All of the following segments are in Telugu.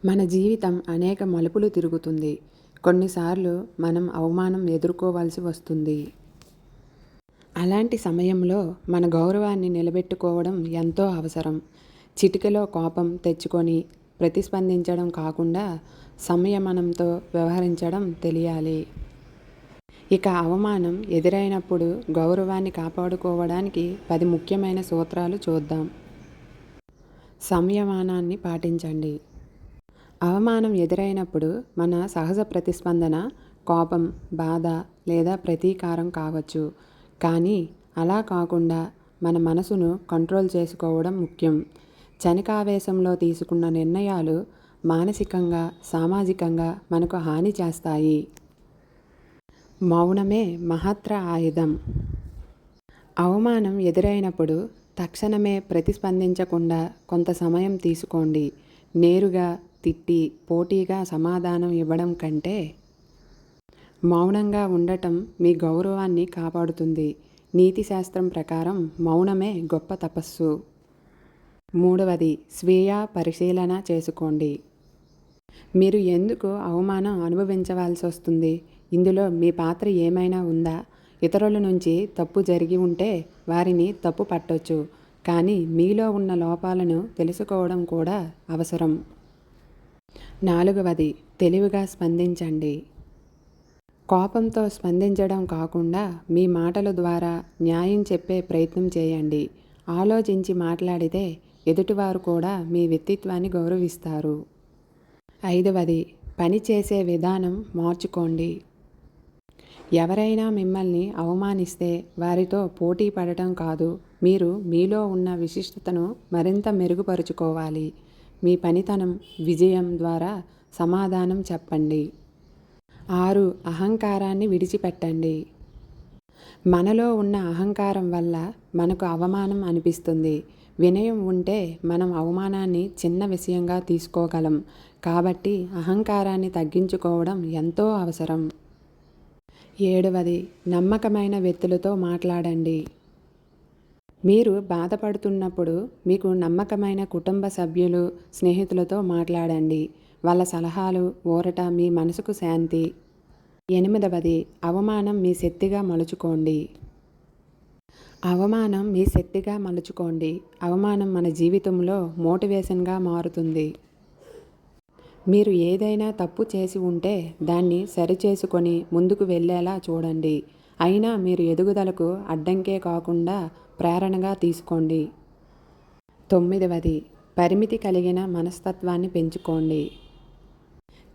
మన జీవితం అనేక మలుపులు తిరుగుతుంది. కొన్నిసార్లు మనం అవమానం ఎదుర్కోవాల్సి వస్తుంది. అలాంటి సమయంలో మన గౌరవాన్ని నిలబెట్టుకోవడం ఎంతో అవసరం. చిటికెలో కోపం తెచ్చుకొని ప్రతిస్పందించడం కాకుండా సంయమనంతో వ్యవహరించడం తెలియాలి. ఇక అవమానం ఎదురైనప్పుడు గౌరవాన్ని కాపాడుకోవడానికి 10 ముఖ్యమైన సూత్రాలు చూద్దాం. సంయమనాన్ని పాటించండి. అవమానం ఎదురైనప్పుడు మన సహజ ప్రతిస్పందన కోపం, బాధ లేదా ప్రతీకారం కావచ్చు. కానీ అలా కాకుండా మన మనసును కంట్రోల్ చేసుకోవడం ముఖ్యం. క్షణికావేశంలో తీసుకున్న నిర్ణయాలు మానసికంగా, సామాజికంగా మనకు హాని చేస్తాయి. మౌనమే మహత్తర ఆయుధం. అవమానం ఎదురైనప్పుడు తక్షణమే ప్రతిస్పందించకుండా కొంత సమయం తీసుకోండి. నేరుగా తిట్టి పోటీగా సమాధానం ఇవ్వడం కంటే మౌనంగా ఉండటం మీ గౌరవాన్ని కాపాడుతుంది. నీతిశాస్త్రం ప్రకారం మౌనమే గొప్ప తపస్సు. మూడవది, స్వీయ పరిశీలన చేసుకోండి. మీరు ఎందుకు అవమానం అనుభవించవలసి వస్తుంది? ఇందులో మీ పాత్ర ఏమైనా ఉందా? ఇతరుల నుంచి తప్పు జరిగి ఉంటే వారిని తప్పు పట్టొచ్చు, కానీ మీలో ఉన్న లోపాలను తెలుసుకోవడం కూడా అవసరం. నాలుగవది, తెలివిగా స్పందించండి. కోపంతో స్పందించడం కాకుండా మీ మాటల ద్వారా న్యాయం చెప్పే ప్రయత్నం చేయండి. ఆలోచించి మాట్లాడితే ఎదుటివారు కూడా మీ వ్యక్తిత్వాన్ని గౌరవిస్తారు. ఐదవది, పని చేసే విధానం మార్చుకోండి. ఎవరైనా మిమ్మల్ని అవమానిస్తే వారితో పోటీ పడటం కాదు, మీరు మీలో ఉన్న విశిష్టతను మరింత మెరుగుపరుచుకోవాలి. మీ పనితనం, విజయం ద్వారా సమాధానం చెప్పండి. 6, అహంకారాన్ని విడిచిపెట్టండి. మనలో ఉన్న అహంకారం వల్ల మనకు అవమానం అనిపిస్తుంది. వినయం ఉంటే మనం అవమానాన్ని చిన్న విషయంగా తీసుకోగలం. కాబట్టి అహంకారాన్ని తగ్గించుకోవడం ఎంతో అవసరం. 7వది, నమ్మకమైన వ్యక్తులతో మాట్లాడండి. మీరు బాధపడుతున్నప్పుడు మీకు నమ్మకమైన కుటుంబ సభ్యులు, స్నేహితులతో మాట్లాడండి. వాళ్ళ సలహాలు, ఊరట మీ మనసుకు శాంతి. 8వది, అవమానం మీ శక్తిగా మలుచుకోండి. అవమానం మన జీవితంలో మోటివేషన్గా మారుతుంది. మీరు ఏదైనా తప్పు చేసి ఉంటే దాన్ని సరిచేసుకొని ముందుకు వెళ్ళేలా చూడండి. అయినా మీరు ఎదుగుదలకు అడ్డంకే కాకుండా ప్రేరణగా తీసుకోండి. 9వది, పరిమితి కలిగిన మనస్తత్వాన్ని పెంచుకోండి.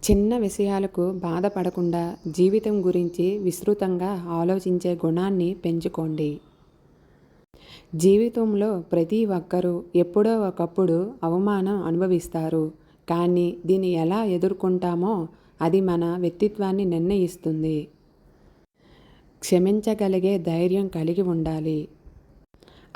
చిన్న విషయాలకు బాధపడకుండా జీవితం గురించి విస్తృతంగా ఆలోచించే గుణాన్ని పెంచుకోండి. జీవితంలో ప్రతి ఒక్కరూ ఎప్పుడో ఒకప్పుడు అవమానం అనుభవిస్తారు. కానీ దీన్ని ఎలా ఎదుర్కొంటామో అది మన వ్యక్తిత్వాన్ని నిర్ణయిస్తుంది. క్షమించగలిగే ధైర్యం కలిగి ఉండాలి.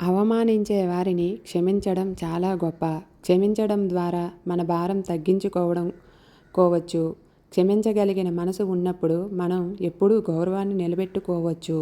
అవమానించే వారిని క్షమించడం చాలా గొప్ప. క్షమించడం ద్వారా మన భారం తగ్గించుకోవచ్చు. క్షమించగలిగిన మనసు ఉన్నప్పుడు మనం ఎప్పుడూ గౌరవాన్ని నిలబెట్టుకోవచ్చు.